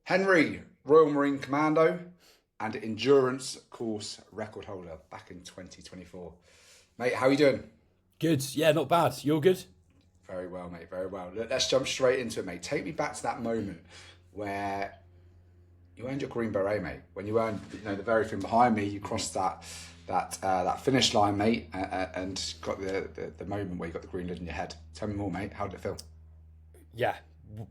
Henry, Royal Marine Commando and endurance course record holder back in 2024. Mate, how are you doing? Good. Yeah, not bad. You're good? Very well, mate, very well. Let's jump straight into it, mate. Take me back to that moment where you earned your Green Beret, mate. When you earned, the very thing behind me, you crossed that finish line, mate, and got the moment where you got the green lid in your head. Tell me more, mate. How did it feel? Yeah,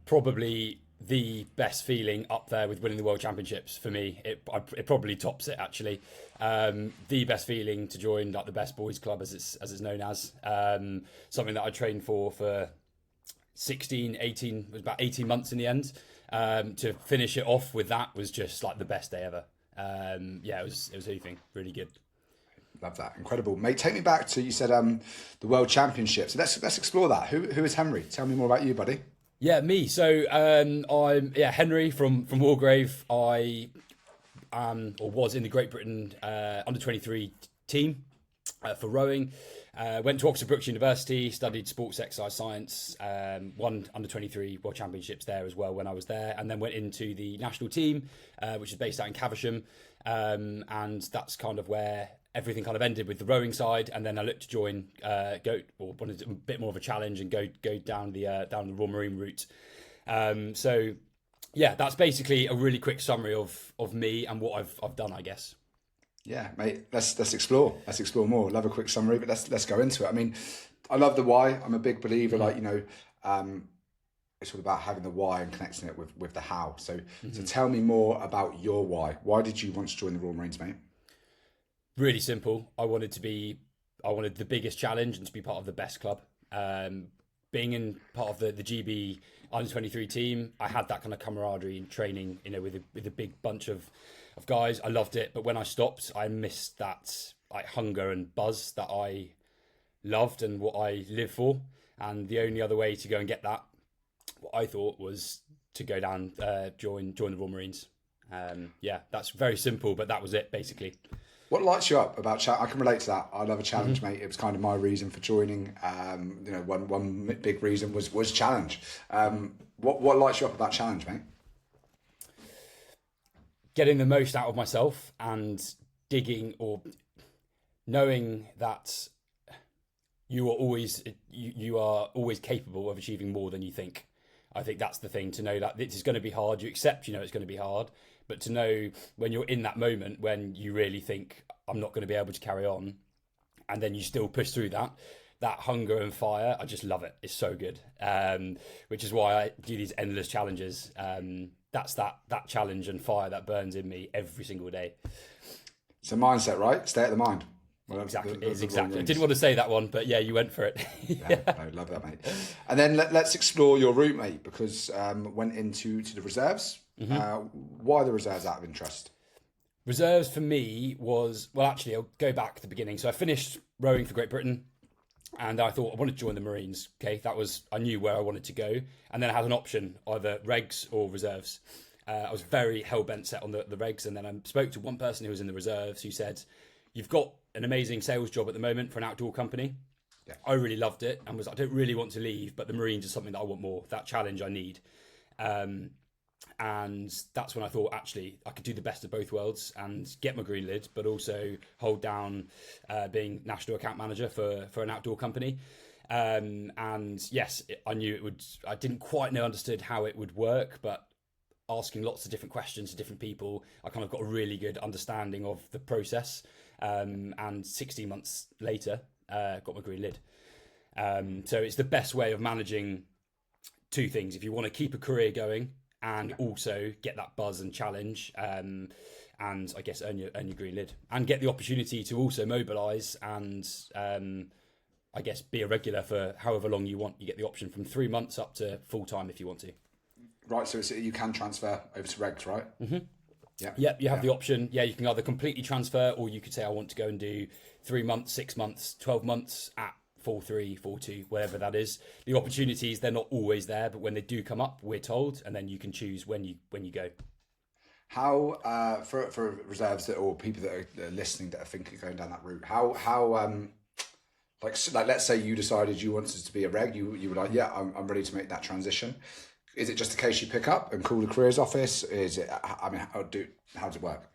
probably the best feeling up there with winning the World Championships for me. It probably tops it actually. The best feeling to join like the best boys club as it's known as. Something that I trained for 16, 18, was about 18 months in the end. To finish it off with that was just like the best day ever. Yeah, it was anything really good. Love that, incredible, mate. Take me back to you said the World Championships. So let's explore that. Who is Henry? Tell me more about you, buddy. Yeah, me. So I'm Henry from Wargrave. I am or was in the Great Britain under 23 team for rowing. Went to Oxford Brookes University, studied sports exercise science, won under 23 World Championships there as well when I was there, and then went into the national team, which is based out in Caversham, and that's kind of where everything kind of ended with the rowing side. And then I looked to join, wanted a bit more of a challenge and go down the Royal Marine route. So yeah, that's basically a really quick summary of me and what I've done, I guess. Yeah, mate. Let's explore. Let's explore more. Love a quick summary, but let's go into it. I mean, I love the why. I'm a big believer. It's all about having the why and connecting it with the how. So tell me more about your why. Why did you want to join the Royal Marines, mate? Really simple. I wanted the biggest challenge and to be part of the best club. Being in part of the GB under 23 team, I had that kind of camaraderie and training, with a big bunch of guys. I loved it, but when I stopped, I missed that like hunger and buzz that I loved and what I live for. And the only other way to go and get that, what I thought, was to go down, join the Royal Marines. Yeah, that's very simple, but that was it basically. What lights you up about I can relate to that. I love a challenge, mate. It was kind of my reason for joining. One big reason was challenge. What lights you up about challenge, mate? Getting the most out of myself and digging or knowing that you are always capable of achieving more than you think. I think that's the thing, to know that this is going to be hard. You accept, it's going to be hard, but to know when you're in that moment when you really think I'm not going to be able to carry on, and then you still push through that hunger and fire. I just love it. It's so good. Which is why I do these endless challenges. That's that challenge and fire that burns in me every single day. It's a mindset, right? Stay at the mind. Well, exactly. Exactly. I didn't want to say that one, but yeah, you went for it. Yeah, I love that, mate. And then let's explore your route, mate, because went into the reserves. Why the reserves, out of interest? Reserves for me was, well, actually, I'll go back to the beginning. So I finished rowing for Great Britain, and I thought I wanted to join the Marines. Okay, I knew where I wanted to go, and then I had an option, either regs or reserves. I was very hell-bent set on the regs, and then I spoke to one person who was in the reserves who said, "You've got an amazing sales job at the moment for an outdoor company." Yeah. I really loved it and I don't really want to leave, but the Marines is something that I want more, that challenge I need. And that's when I thought, actually, I could do the best of both worlds and get my green lid, but also hold down being national account manager for an outdoor company. And yes, I knew it would. I didn't quite understood how it would work, but asking lots of different questions to different people, I kind of got a really good understanding of the process. And 16 months later, got my green lid. So it's the best way of managing two things. If you want to keep a career going and also get that buzz and challenge, and I guess earn your green lid, and get the opportunity to also mobilise and I guess be a regular for however long you want. You get the option from 3 months up to full time if you want to. Right, so you can transfer over to regs, right? Mm-hmm. Yeah, you have the option. Yeah, you can either completely transfer, or you could say I want to go and do 3 months, 6 months, 12 months at 4-3, 4-2, whatever that is. The opportunities, they're not always there, but when they do come up, we're told, and then you can choose when you go. How for reserves or people that are listening that are thinking of going down that route? How like let's say you decided you wanted to be a reg, you were like, yeah, I'm ready to make that transition. is it just a case you pick up and call the careers office? Is it? I mean, how does it work?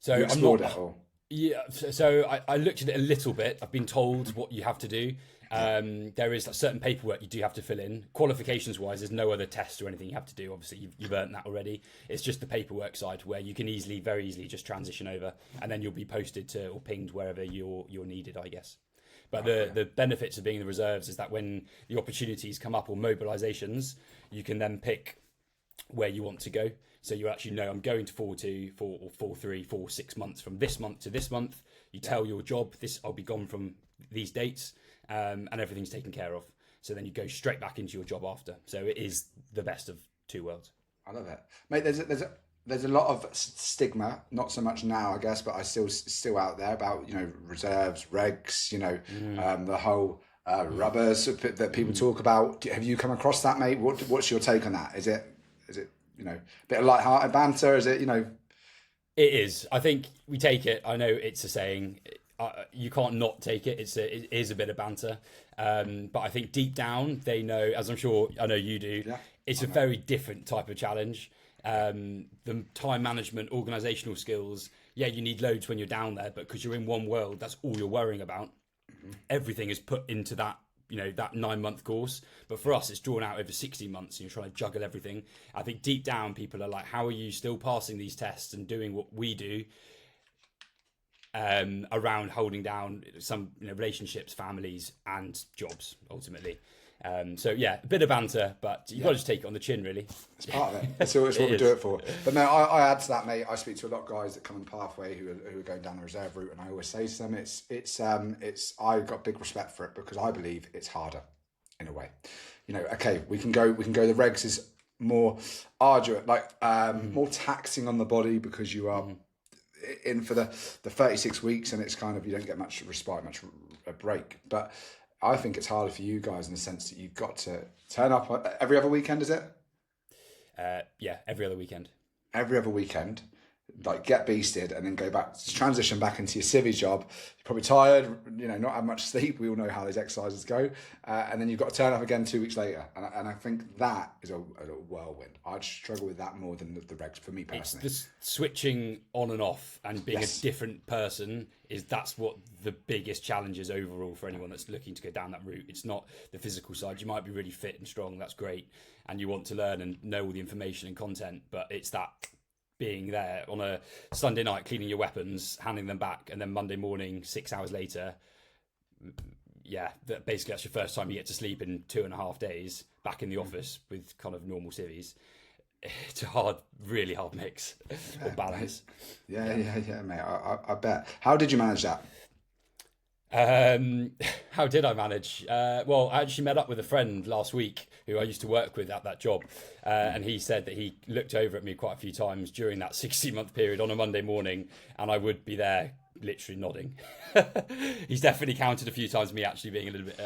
So You I'm explored not. it, or Yeah, so I looked at it a little bit. I've been told what you have to do. There is certain paperwork you do have to fill in. Qualifications wise, there's no other test or anything you have to do. Obviously, you've earned that already. It's just the paperwork side where you can very easily just transition over, and then you'll be posted to or pinged wherever you're needed, I guess. But the benefits of being in the reserves is that when the opportunities come up or mobilisations, you can then pick where you want to go. So you actually know I'm going to 4-2, 4 or 4-3, 4-6 months from this month to this month. You tell your job I'll be gone from these dates, and everything's taken care of. So then you go straight back into your job after. So it is the best of two worlds. I love it, mate. There's a lot of stigma, not so much now, I guess, but I still out there about reserves, regs, the whole rubbers that people talk about. Have you come across that, mate? What's your take on that? Is it a bit of light-hearted banter? Is it It is. I think we take it. I know it's a saying. You can't not take it. It is a bit of banter, but I think deep down they know, as I'm sure I know you do. Yeah, it's a very different type of challenge. The time management, organisational skills. Yeah, you need loads when you're down there, but because you're in one world, that's all you're worrying about. Mm-hmm. Everything is put into that. That 9-month course, but for us it's drawn out over 16 months and you're trying to juggle everything. I think deep down people are like, how are you still passing these tests and doing what we do around holding down some relationships, families and jobs ultimately. So yeah, a bit of banter, but you've got to just take it on the chin, really. It's part of it. It's what we do it for. But no, I add to that, mate. I speak to a lot of guys that come on the pathway who are going down the reserve route, and I always say to them, it's I've got big respect for it because I believe it's harder, in a way. Okay, we can go. The regs is more arduous, more taxing on the body because you are in for the 36 weeks, and it's kind of you don't get much respite, much a break, but. I think it's harder for you guys in the sense that you've got to turn up every other weekend, is it? Yeah, every other weekend. Every other weekend, get beasted and then go back, transition back into your civvy job. You're probably tired, not had much sleep. We all know how those exercises go. And then you've got to turn up again 2 weeks later. And I think that is a whirlwind. I'd struggle with that more than the regs for me personally. It's the switching on and off and being a different person that's what the biggest challenge is overall for anyone that's looking to go down that route. It's not the physical side. You might be really fit and strong. That's great. And you want to learn and know all the information and content, but it's that being there on a Sunday night, cleaning your weapons, handing them back, and then Monday morning, 6 hours later, basically that's your first time you get to sleep in 2.5 days back in the office with kind of normal civvies. It's a really hard mix or balance. Yeah, mate. I bet. How did you manage that? How did I manage? Well, I actually met up with a friend last week who I used to work with at that job, and he said that he looked over at me quite a few times during that 16-month period on a Monday morning, and I would be there literally nodding. He's definitely counted a few times me actually being a little bit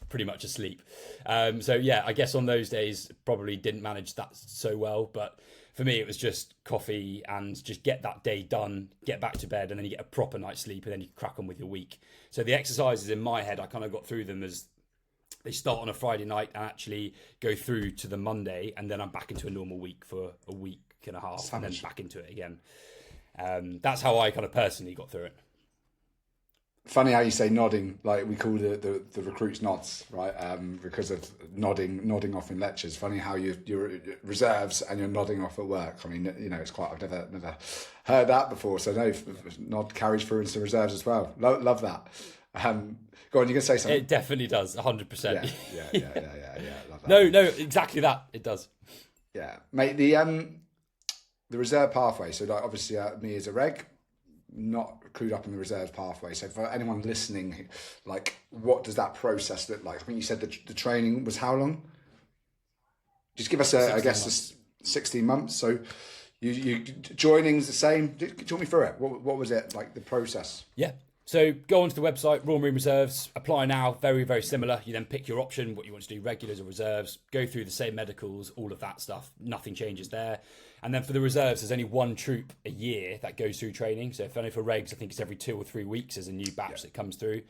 pretty much asleep. So yeah, I guess on those days probably didn't manage that so well, but for me it was just coffee and just get that day done, get back to bed, and then you get a proper night's sleep, and then you crack on with your week. So the exercises in my head, I kind of got through them as they start on a Friday night and actually go through to the Monday, and then I'm back into a normal week for a week and a half, and then back into it again. That's how I kind of personally got through it. Funny how you say nodding, like we call the recruits nods, right? Because of nodding off in lectures. Funny how you're reserves and you're nodding off at work. I mean, it's quite. I've never heard that before. So no, nod carries through into reserves as well. Love that. Go on, you can say something. It definitely does, 100%. Yeah. Love that. No, exactly that. It does. Yeah, mate. The reserve pathway. So like obviously me as a reg. Not clued up in the reserves pathway. So for anyone listening, like what does that process look like? I think you said the training was how long? Just give us 16 months. So you joining's the same. Talk me through it. What was it like the process? Yeah. So go onto the website, Royal Marine Reserves, apply now, very, very similar. You then pick your option, what you want to do, regulars or reserves, go through the same medicals, all of that stuff. Nothing changes there. And then for the reserves, there's only one troop a year that goes through training. So if only for regs, I think it's every 2 or 3 weeks there's a new batch that comes through.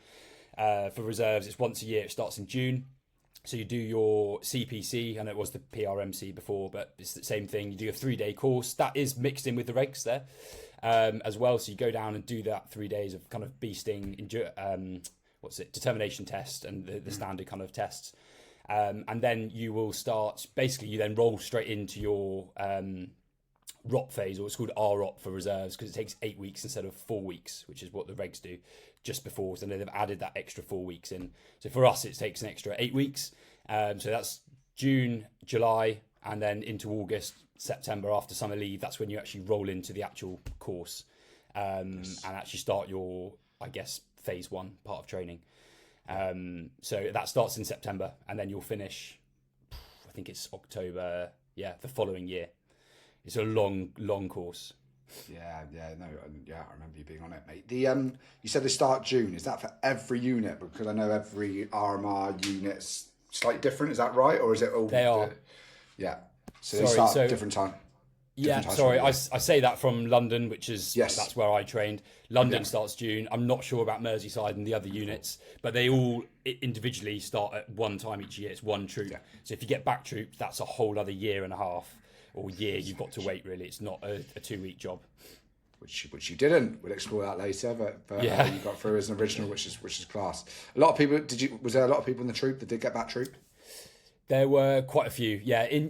For reserves, it's once a year. It starts in June. So you do your CPC, and it was the PRMC before, but it's the same thing. You do a 3-day course that is mixed in with the regs there as well. So you go down and do that 3 days of kind of beasting, determination test and the standard kind of tests. And then you will start, basically you then roll straight into your ROP phase, or it's called ROP for reserves, because it takes 8 weeks instead of 4 weeks, which is what the regs do just before. So they've added that extra 4 weeks in. So for us, it takes an extra 8 weeks. So that's June, July, and then into August, September after summer leave. That's when you actually roll into the actual course and actually start your, I guess, phase 1 part of training. So that starts in September, and then you'll finish, I think it's October, the following year. It's a long course. I remember you being on it, mate. You said they start June. Is that for every unit? Because I know every RMR unit's slightly different. Is that right, or is it all? They are. So they start different time. I say that from London, which is that's where I trained. London starts June. I'm not sure about Merseyside and the other units, but they all individually start at one time each year. It's one troop. Yeah. So if you get back trooped, that's a whole other year and a half or year you've got to wait. Really, it's not a 2-week job. Which you didn't. We'll explore that later, but you got through as an original, which is class. A lot of people. Was there a lot of people in the troop that did get back trooped? There were quite a few.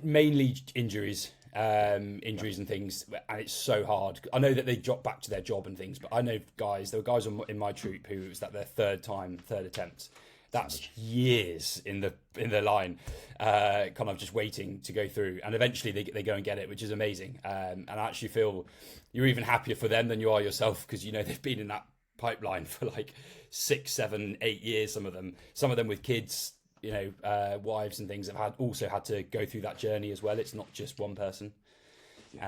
Mainly injuries. Injuries and things, and it's so hard. I know that they drop back to their job and things, but I know there were guys in my troop who it was their third attempt. That's years in the line, kind of just waiting to go through, and eventually they go and get it, which is amazing. And I actually feel you're even happier for them than you are yourself, because they've been in that pipeline for like 6, 7, 8 years. Some of them with kids. Wives and things have also had to go through that journey as well. It's not just one person. We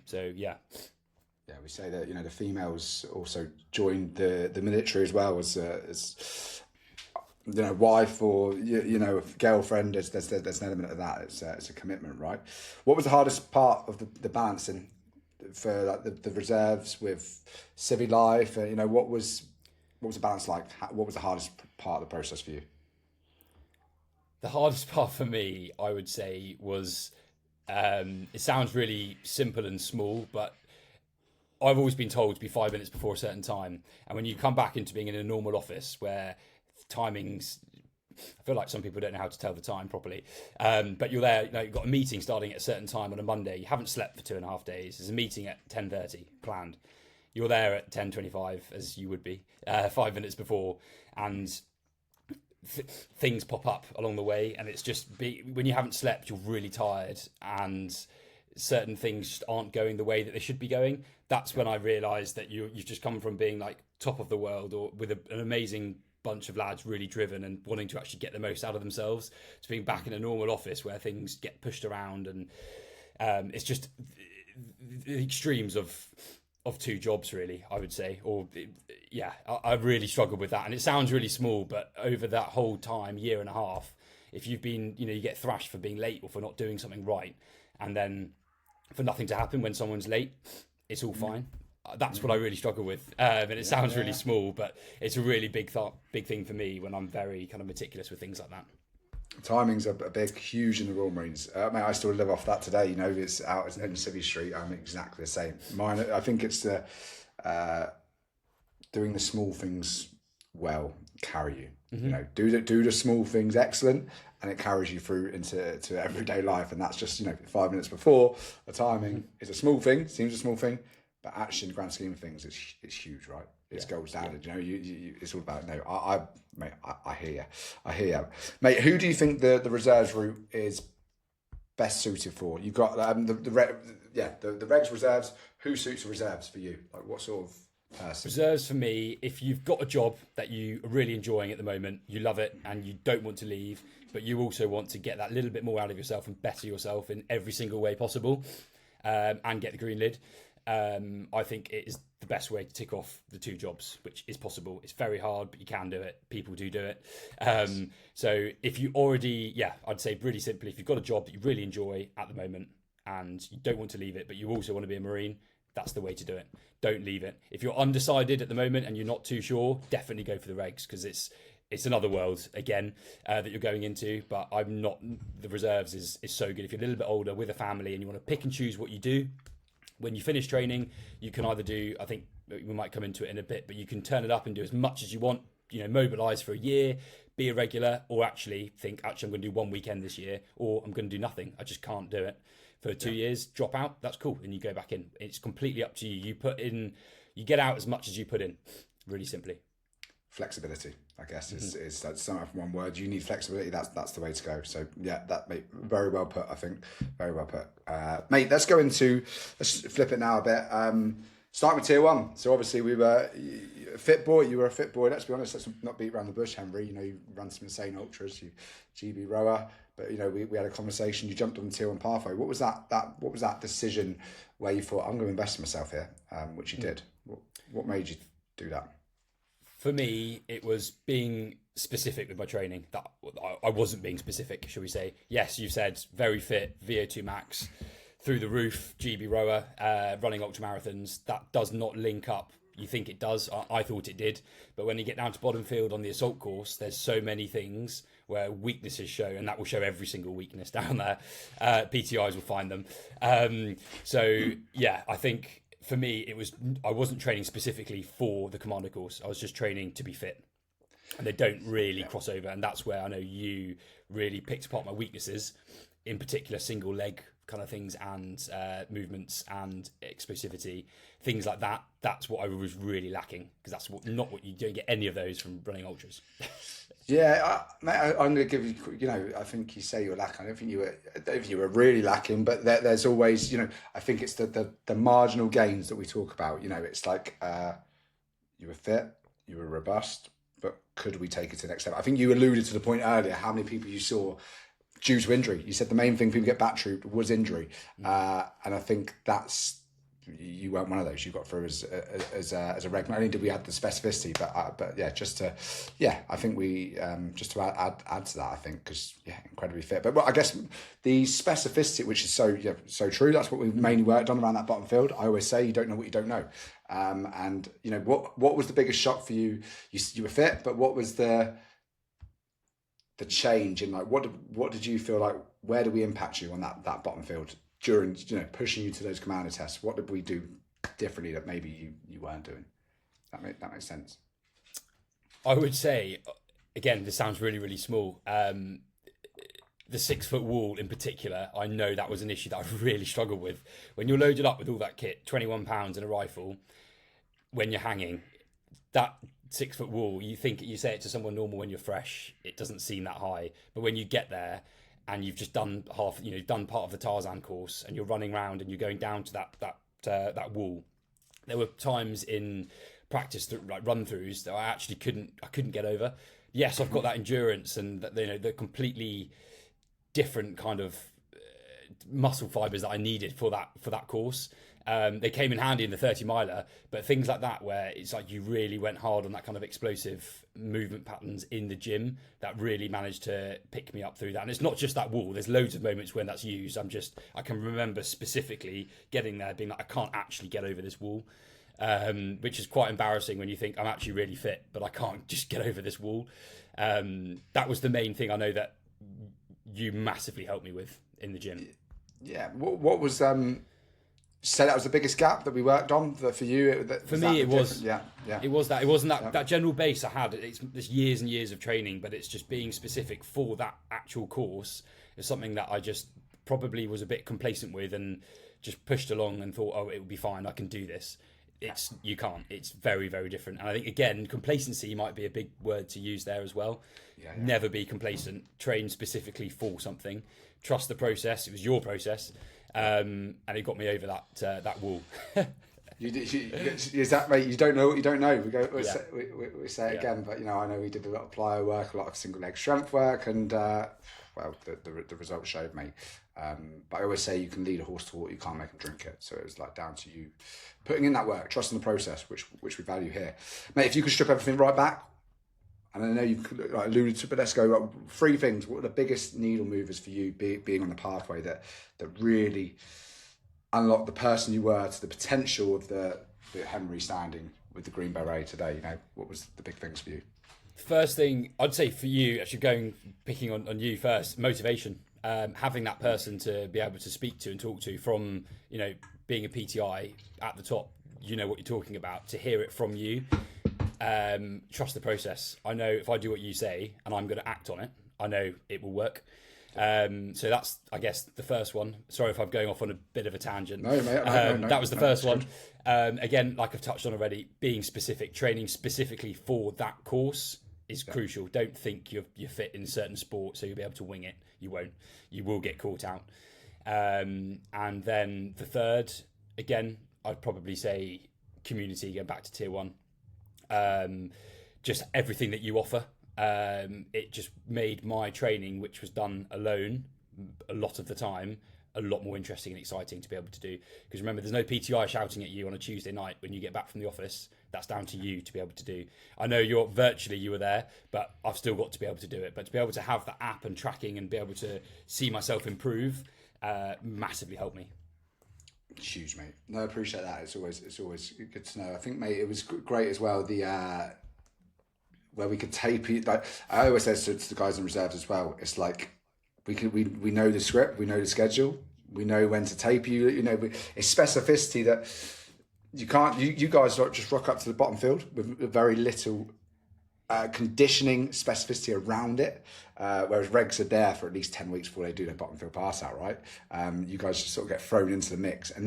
say that the females also joined the military as well as wife or girlfriend. There's an element of that. It's a commitment, right? What was the hardest part of the balancing for like the reserves with civvy life? What was the balance like? What was the hardest part of the process for you? The hardest part for me, I would say, was, it sounds really simple and small, but I've always been told to be 5 minutes before a certain time. And when you come back into being in a normal office where timings, I feel like some people don't know how to tell the time properly, but you're there, you've got a meeting starting at a certain time on a Monday. You haven't slept for 2.5 days. There's a meeting at 10:30 planned. You're there at 10:25, as you would be, 5 minutes before, and things pop up along the way, and it's just when you haven't slept, you're really tired, and certain things just aren't going the way that they should be going. That's when I realised that you've just come from being like top of the world, or with an amazing bunch of lads really driven and wanting to actually get the most out of themselves, to being back in a normal office where things get pushed around, and it's just the extremes of two jobs, really, I would say. I really struggled with that, and it sounds really small, but over that whole time, year and a half, if you've been, you get thrashed for being late or for not doing something right, and then for nothing to happen when someone's late, it's all fine. That's what I really struggle with, and it sounds really small, but it's a really big thing for me when I'm very kind of meticulous with things like that. Timings are huge in the Royal Marines. I still live off that today. It's out in Civvy Street. I'm exactly the same. Mine, I think it's doing the small things well carry you. Mm-hmm. Do the small things excellent, and it carries you through into everyday life. And that's just 5 minutes before. The timing is a small thing. Seems a small thing, but actually in the grand scheme of things, it's huge, right? It's gold standard. You it's all about I hear you, mate. Who do you think the reserves route is best suited for? You've got the regs reserves. Who suits the reserves for you? Like what sort of person? Reserves for me, if you've got a job that you are really enjoying at the moment, you love it and you don't want to leave, but you also want to get that little bit more out of yourself and better yourself in every single way possible, and get the green lid. I think it is the best way to tick off the two jobs, which is possible. It's very hard, but you can do it. People do it. So if you already, I'd say really simply, if you've got a job that you really enjoy at the moment and you don't want to leave it, but you also want to be a Marine, that's the way to do it. Don't leave it. If you're undecided at the moment and you're not too sure, definitely go for the regs, because it's another world again that you're going into. But I'm not. The reserves is so good. If you're a little bit older with a family and you want to pick and choose what you do, when you finish training, you can either do. I think we might come into it in a bit, but you can turn it up and do as much as you want. Mobilise for a year, be a regular, or actually think, I'm going to do one weekend this year, or I'm going to do nothing. I just can't do it for 2 years. Drop out. That's cool, and you go back in. It's completely up to you. You get out as much as you put in. Really simply. Flexibility, I guess, is that's sum up one word. You need flexibility. That's the way to go. So yeah, mate, very well put. I think very well put, mate. Let's flip it now a bit. Start with tier 1. So obviously we were a fit boy. You were a fit boy. Let's be honest. Let's not beat around the bush, Henry. You run some insane ultras. You GB rower, but we had a conversation. You jumped on the tier 1 pathway. What was that decision where you thought, I'm going to invest in myself here, which you did? What made you do that? For me, it was being specific with my training. That I wasn't being specific, shall we say. Yes, you said very fit, VO2 max, through the roof, GB rower, running ultramarathons. That does not link up. You think it does. I thought it did. But when you get down to bottom field on the assault course, there's so many things where weaknesses show, and that will show every single weakness down there. PTIs will find them. So, yeah, I think for me, I wasn't training specifically for the Commando course. I was just training to be fit. And they don't really cross over. And that's where I know you really picked apart my weaknesses, in particular single leg kind of things and movements and explosivity, things like that. That's what I was really lacking, because that's not what you don't get any of those from running ultras. Yeah, mate, I'm going to give you. I think you say you're lacking. I don't think you were really lacking, but there's always, I think it's the marginal gains that we talk about. It's like you were fit, you were robust, but could we take it to the next step? I think you alluded to the point earlier, how many people you saw due to injury. You said the main thing people get back trooped was injury, and I think you weren't one of those. You got through as a reg. Not only did we have the specificity, but yeah, I think we just to add to that, I think, because incredibly fit. But I guess the specificity, which is so true. That's what we've mainly worked on around that bottom field. I always say you don't know what you don't know, and what was the biggest shock for you? You were fit, but what was the change in, like, what did you feel like? Where do we impact you on that bottom field during pushing you to those Commando tests? What did we do differently that maybe you weren't doing? That makes sense. I would say, again, this sounds really, really small. The 6 foot wall in particular, I know that was an issue that I really struggled with. When you're loaded up with all that kit, 21 pounds and a rifle, when you're hanging, that 6 foot wall, you say it to someone normal when you're fresh, it doesn't seem that high. But when you get there and you've just done done part of the Tarzan course and you're running around and you're going down to that wall, there were times in practice, like run throughs, that I actually couldn't get over. Yes, I've got that endurance and the completely different kind of muscle fibers that I needed for that course. They came in handy in the 30 miler, but things like that where it's like you really went hard on that kind of explosive movement patterns in the gym, that really managed to pick me up through that. And it's not just that wall. There's loads of moments when that's used. I can remember specifically getting there being like, I can't actually get over this wall, which is quite embarrassing when you think I'm actually really fit, but I can't just get over this wall. That was the main thing I know that you massively helped me with in the gym. Yeah. What was say that was the biggest gap that we worked on for you? For me, it was. Yeah. It was that. It wasn't that general base I had. It's years and years of training, but it's just being specific for that actual course is something that I just probably was a bit complacent with and just pushed along and thought, oh, it will be fine. I can do this. You can't. It's very, very different. And I think, again, complacency might be a big word to use there as well. Yeah. Never be complacent. Train specifically for something. Trust the process. It was your process. And it got me over that wall. Is that, mate? You don't know what you don't know. We say it again, but I know we did a lot of plyo work, a lot of single leg strength work, and the results showed, mate. But I always say you can lead a horse to water, you can't make them drink it. So it was like down to you putting in that work, trusting the process, which we value here, mate. If you could strip everything right back, and I know you alluded to, but let's go 3 things. What are the biggest needle movers for you being on the pathway that really unlocked the person you were to the potential of the Henry standing with the Green Beret today? What was the big things for you? First thing I'd say for you, actually picking on you first, motivation. Having that person to be able to speak to and talk to from, being a PTI at the top, you know what you're talking about, to hear it from you. Trust the process. I know if I do what you say and I'm going to act on it, I know it will work. So that's, I guess, the first one. Sorry if I'm going off on a bit of a tangent. No, mate. No, that was the first one. Again, like I've touched on already, being specific, training specifically for that course is crucial. Don't think you're fit in certain sports so you'll be able to wing it. You won't. You will get caught out. And then the third, again, I'd probably say community, going back to tier 1. Just everything that you offer. It just made my training, which was done alone a lot of the time, a lot more interesting and exciting to be able to do. Because remember, there's no PTI shouting at you on a Tuesday night when you get back from the office. That's down to you to be able to do. I know you were there, but I've still got to be able to do it. But to be able to have the app and tracking and be able to see myself improve massively helped me. Huge, mate. No, I appreciate that. It's always good to know. I think, mate, it was great as well. The where we could tape you. Like I always say to the guys in reserves as well. It's like we know the script, we know the schedule, we know when to tape you. It's specificity that you can't. You guys don't just rock up to the bottom field with very little conditioning specificity around it. Whereas regs are there for at least 10 weeks before they do their bottom field pass out, right? You guys just sort of get thrown into the mix. And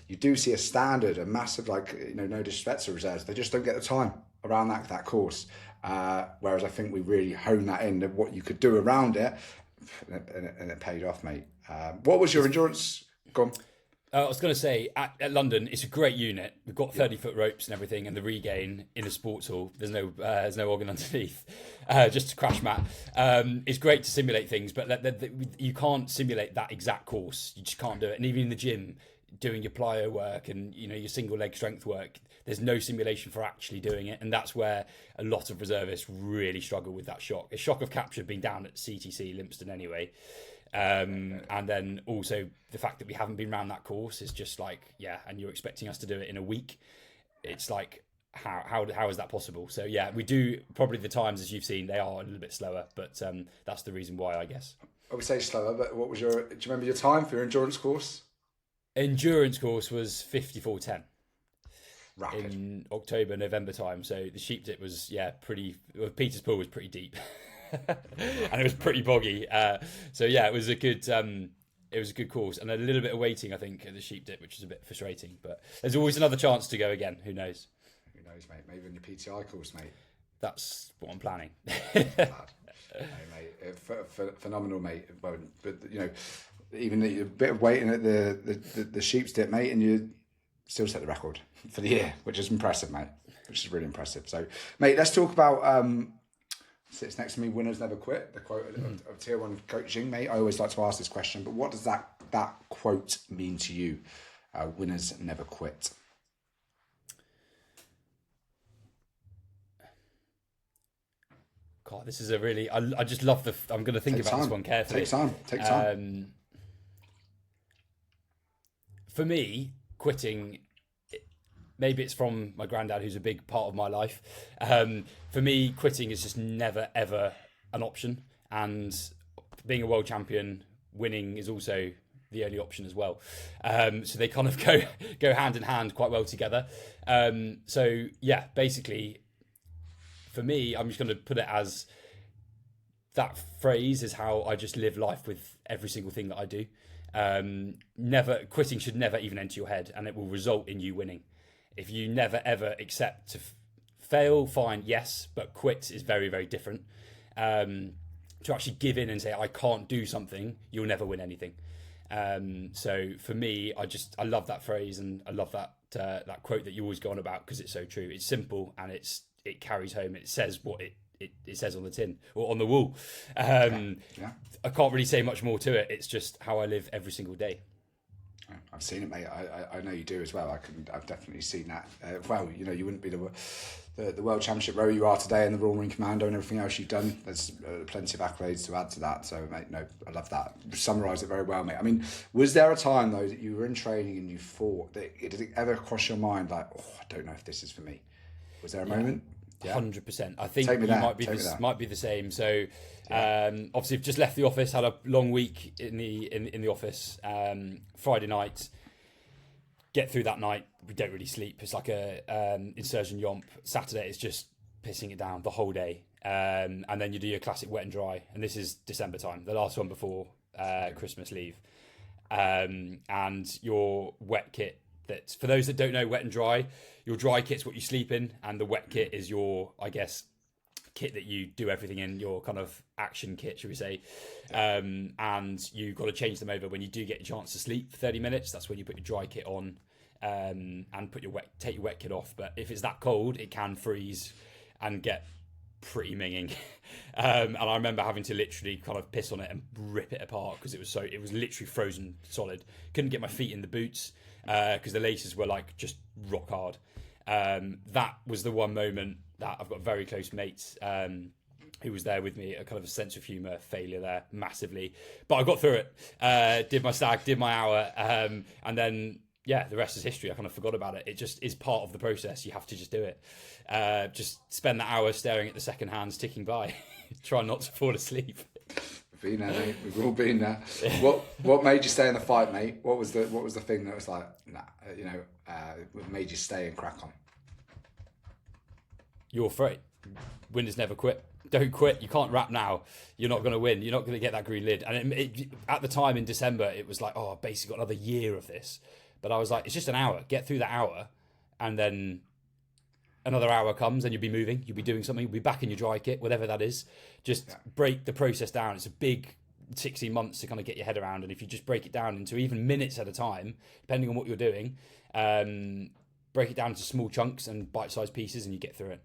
you do see a standard, a massive, no disrespect to reserves, they just don't get the time around that course. Whereas I think we really honed that in of what you could do around it, and it paid off, mate. What was your endurance? Go on. I was going to say, at London, it's a great unit. We've got 30-foot ropes and everything, and the regain in a sports hall. There's no organ underneath, just a crash mat. It's great to simulate things, but you can't simulate that exact course. You just can't do it. And even in the gym, doing your plyo work and your single leg strength work, there's no simulation for actually doing it. And that's where a lot of reservists really struggle with that shock. A shock of capture being down at CTC Limpston anyway. And then also the fact that we haven't been around that course is just and you're expecting us to do it in a week. It's like, how is that possible? So yeah, we do probably the times, as you've seen, they are a little bit slower, but that's the reason why, I guess. I would say slower, but do you remember your time for your endurance course? Endurance course was 54:10. Rapid. In October, November time. So the sheep dip was Peter's Pool was pretty deep. And it was pretty boggy. So yeah, it was a good course, and a little bit of waiting, I think, at the sheep dip, which is a bit frustrating. But there's always another chance to go again. Who knows? Who knows, mate? Maybe on your PTI course, mate. That's what I'm planning. Hey, mate, phenomenal, mate. But even a bit of waiting at the sheep's dip, mate, and you still set the record for the year, which is impressive, mate. Which is really impressive. So, mate, let's talk about. Sits next to me, winners never quit, the quote of tier 1 coaching, mate. I always like to ask this question, but what does that quote mean to you? Winners never quit. God, this is a really, I just love I'm going to think about this one carefully. Take time. For me, quitting, maybe it's from my granddad, who's a big part of my life. For me, quitting is just never, ever an option. And being a world champion, winning is also the only option as well. So they kind of go hand in hand quite well together. So yeah, basically, for me, I'm just going to put it as that phrase is how I just live life with every single thing that I do. Quitting should never even enter your head, and it will result in you winning. If you never ever accept to fail, fine, yes, but quit is very, very different. To actually give in and say, I can't do something, you'll never win anything. So for me, I love that phrase, and I love that quote that you always go on about, because it's so true. It's simple, and it carries home. It says what it says on the tin or on the wall. I can't really say much more to it. It's just how I live every single day. I've seen it, mate. I know you do as well. I've definitely seen that. You wouldn't be the World Championship rower you are today, and the Royal Marine Commando and everything else you've done. There's plenty of accolades to add to that. So, mate, no, I love that. You summarised it very well, mate. I mean, was there a time, though, that you were in training and you thought, did it ever cross your mind, like, I don't know if this is for me? Was there a moment? Yeah. 100%. I think Take me you there. might be the same. So obviously, I've just left the office. Had a long week in the office. Friday night, get through that night. We don't really sleep. It's like a insurgent yomp. Saturday is just pissing it down the whole day. And then you do your classic wet and dry. And this is December time, the last one before Christmas leave. And your wet kit. That for those that don't know, wet and dry, your dry kit's what you sleep in, and the wet kit is your, I guess, kit that you do everything in, your kind of action kit, should we say. And you've got to change them over when you do get a chance to sleep for 30 minutes. That's when you put your dry kit on, and take your wet kit off. But if it's that cold, it can freeze and get pretty minging. And I remember having to literally kind of piss on it and rip it apart because it was literally frozen solid. Couldn't get my feet in the boots because the laces were like just rock hard. That was the one moment that I've got very close mates who was there with me, a kind of a sense of humour failure there massively, but I got through it. Did my stag, did my hour, and then the rest is history. I kind of forgot about it. It just is part of the process. You have to just do it. Just spend that hour staring at the second hands ticking by. Try not to fall asleep. We've been there, mate. We've all been there. What made you stay in the fight, mate? What was the thing that was like, what made you stay and crack on? You're afraid. Winners never quit. Don't quit. You can't rap now. You're not going to win. You're not going to get that green lid. And at the time in December, it was like, oh, I've basically got another year of this. But I was like, it's just an hour. Get through that hour, and then another hour comes and you'll be moving. You'll be doing something. You'll be back in your dry kit, whatever that is. Just break the process down. It's a big 16 months to kind of get your head around. And if you just break it down into even minutes at a time, depending on what you're doing, break it down into small chunks and bite-sized pieces, and you get through it.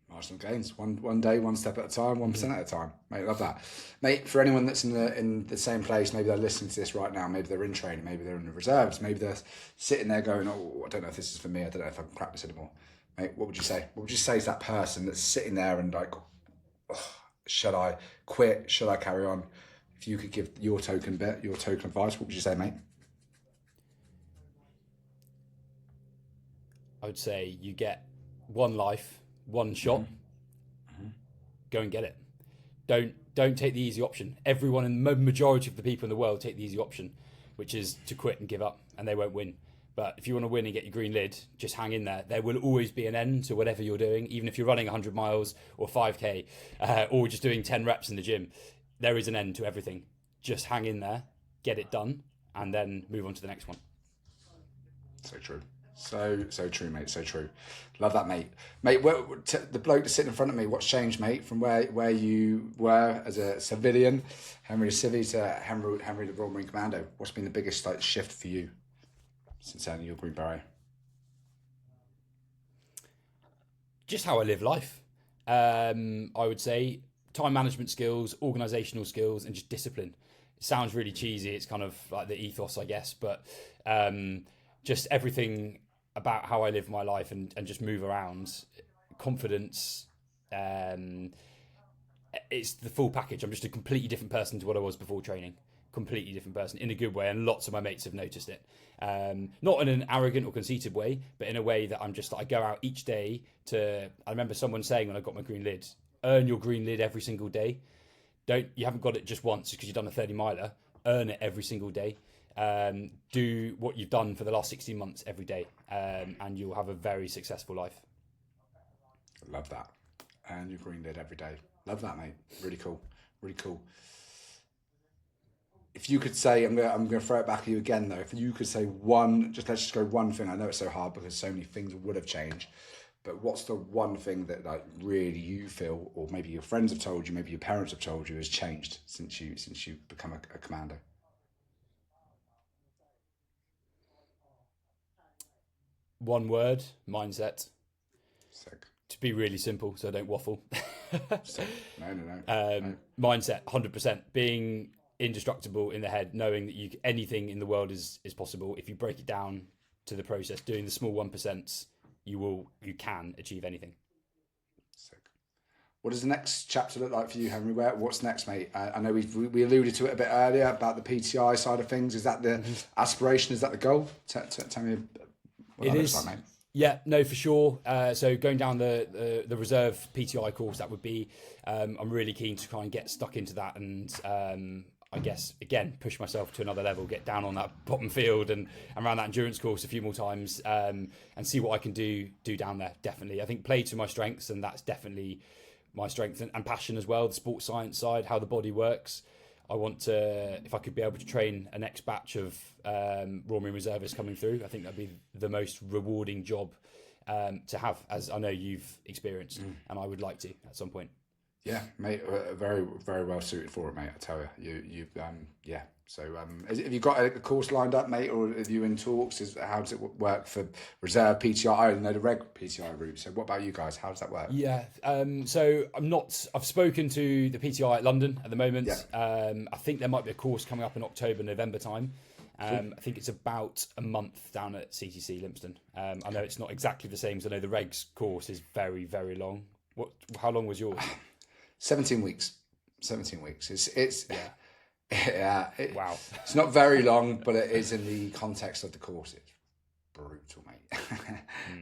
Marginal gains, one day, one step at a time, 1% at a time. Mate, love that. Mate, for anyone that's in the same place, maybe they're listening to this right now, maybe they're in training, maybe they're in the reserves, maybe they're sitting there going, oh, I don't know if this is for me, I don't know if I can crack this anymore. Mate, what would you say? What would you say to that person that's sitting there and like, oh, should I quit? Should I carry on? If you could give your token advice, what would you say, mate? I would say you get one life, one shot. Mm-hmm. Go and get it. Don't take the easy option. Everyone, and the majority of the people in the world, take the easy option, which is to quit and give up, and they won't win. But if you want to win and get your green lid, just hang in there. There will always be an end to whatever you're doing, even if you're running 100 miles or 5K or just doing 10 reps in the gym. There is an end to everything. Just hang in there, get it done, and then move on to the next one. So true. So true, mate. So true. Love that, mate. Mate, the bloke that's sitting in front of me, what's changed, mate, from where you were as a civilian, Henry the Civvy, to Henry the Royal Marine Commando? What's been the biggest shift for you since earning your Green Beret? Just how I live life. I would say time management skills, organisational skills, and just discipline. It sounds really cheesy. It's kind of like the ethos, I guess, but just everything about how I live my life and just move around. Confidence. It's the full package. I'm just a completely different person to what I was before training. Completely different person in a good way, and lots of my mates have noticed it. Not in an arrogant or conceited way, but in a way that I'm just I go out each day to. I remember someone saying when I got my green lid, earn your green lid every single day. You haven't got it just once because you've done a 30 miler. Earn it every single day. Do what you've done for the last 16 months every day, and you'll have a very successful life. Love that. And your green lid every day. Love that, mate. Really cool. Really cool. If you could say, I'm gonna throw it back at you again though. If you could say let's just go one thing. I know it's so hard because so many things would have changed. But what's the one thing that like really you feel, or maybe your friends have told you, maybe your parents have told you, has changed since you become a commando? One word: mindset. Sick. To be really simple, so I don't waffle. Sick. No. Mindset, 100%. Being indestructible in the head, knowing that anything in the world is possible. If you break it down to the process, doing the small 1%, you can achieve anything. Sick. What does the next chapter look like for you, Henry? What's next, mate? I know we alluded to it a bit earlier about the PTI side of things. Is that the aspiration? Is that the goal? Tell me what that looks like, mate. Yeah, no, for sure. So going down the reserve PTI course, that would be. I'm really keen to try and get stuck into that, and I guess again push myself to another level, get down on that bottom field and around that endurance course a few more times, and see what I can do down there. Definitely, I think play to my strengths, and that's definitely my strength and passion as well. The sports science side, how the body works. I want to, if I could be able to train a next batch of Royal Marine Reservists coming through, I think that'd be the most rewarding job to have, as I know you've experienced, and I would like to at some point. Yeah, mate, very, very well suited for it, mate. I tell you, yeah. So, have you got a course lined up, mate, or are you in talks? How does it work for reserve PTI? I only know the reg PTI route. So, what about you guys? How does that work? Yeah. So I'm not. I've spoken to the PTI at London at the moment. Yeah. I think there might be a course coming up in October, November time. Cool. I think it's about a month down at CTC Limpston. I know it's not exactly the same, because I know the regs course is very, very long. How long was yours? 17 weeks. 17 weeks. It's yeah. Wow. It's not very long, but it is in the context of the course. It's brutal, mate.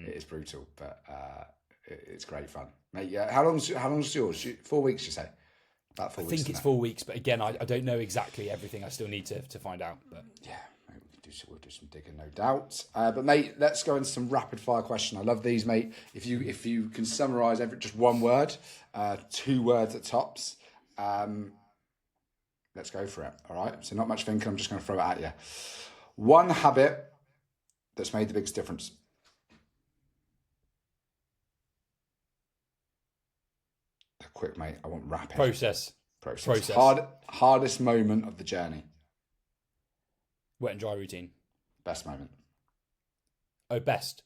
It is brutal, but it's great fun, mate. Yeah. How long's yours? 4 weeks, you say? About 4 I weeks. think it's 4 weeks, but again, I don't know exactly everything. I still need to find out. But yeah, mate, we'll do some digging, no doubt. But mate, let's go into some rapid fire question. I love these, mate. If you can summarise just one word, 2 words at tops. Let's go for it. All right. So not much thinking. I'm just going to throw it at you. One habit that's made the biggest difference. Quick, mate. I want rapid. Process. Hardest moment of the journey. Wet and dry routine. Best moment. Oh, best.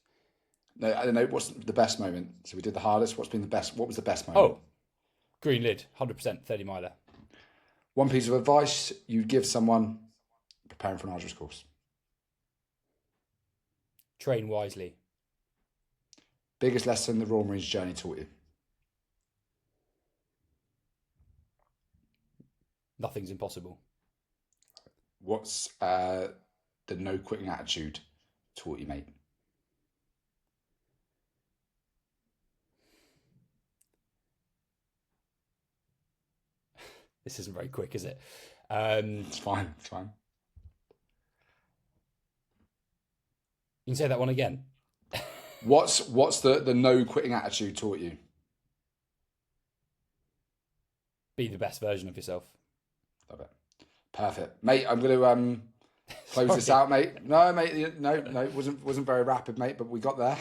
No, I don't know. What's the best moment? So we did the hardest. What's been the best? What was the best moment? Oh, green lid, 100%, 30 miler. One piece of advice you'd give someone preparing for an arduous course. Train wisely. Biggest lesson the Royal Marines journey taught you. Nothing's impossible. What's the no quitting attitude taught you, mate? This isn't very quick, is it? It's fine. It's fine. You can say that one again. What's the no quitting attitude taught you? Be the best version of yourself. Love it. Perfect, mate. I'm going to close this out, mate. No, mate. No, it wasn't very rapid, mate. But we got there.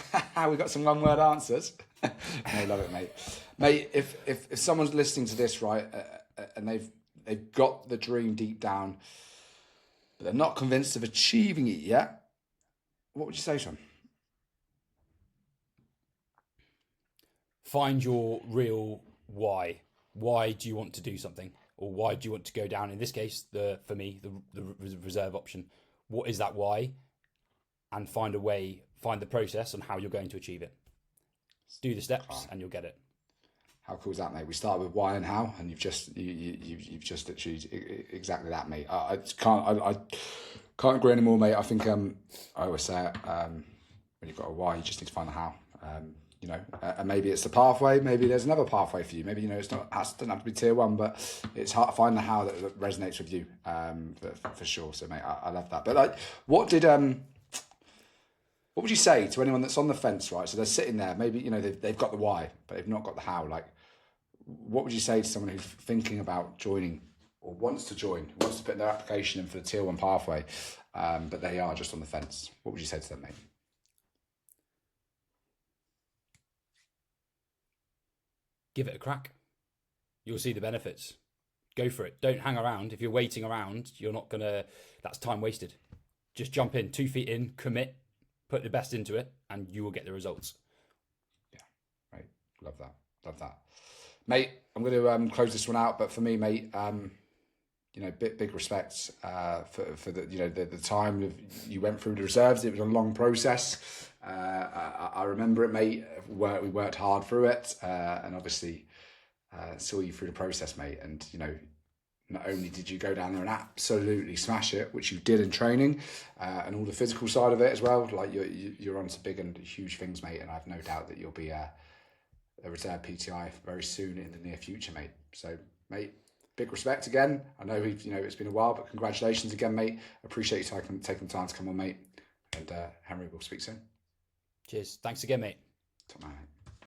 We got some one-word answers. I love it, mate. Mate, if someone's listening to this, right, and they've got the dream deep down, but they're not convinced of achieving it yet, what would you say to them? Find your real why. Why do you want to do something? Or why do you want to go down, in this case, for me, the reserve option? What is that why? And find the process on how you're going to achieve it. Do the steps and you'll get it. How cool is that, mate? We start with why and how, and you've just achieved exactly that, mate. I can't agree anymore, mate. I think I always say it, when you've got a why, you just need to find the how. And maybe it's the pathway. Maybe there's another pathway for you. Maybe it doesn't have to be tier 1, but it's hard to find the how that resonates with you, for sure. So, mate, I love that. But what would you say to anyone that's on the fence, right? So they're sitting there. Maybe they've got the why, but they've not got the how. What would you say to someone who's thinking about joining or wants to put their application in for the tier 1 pathway, but they are just on the fence? What would you say to them, mate? Give it a crack. You'll see the benefits. Go for it. Don't hang around. If you're waiting around, that's time wasted. Just jump in, 2 feet in, commit, put the best into it, and you will get the results. Yeah, mate. Love that. Mate, I'm going to close this one out, but for me, mate, big respects for the time you went through the reserves. It was a long process. I remember it, mate. We worked hard through it, and obviously saw you through the process, mate. And not only did you go down there and absolutely smash it, which you did in training, and all the physical side of it as well, like you're on to big and huge things, mate, and I've no doubt that you'll be a reserve PTI very soon in the near future, mate. So, mate, big respect again. I know it's been a while, but congratulations again, mate. Appreciate you taking the time to come on, mate. And Henry, we'll speak soon. Cheers. Thanks again, mate. Top man.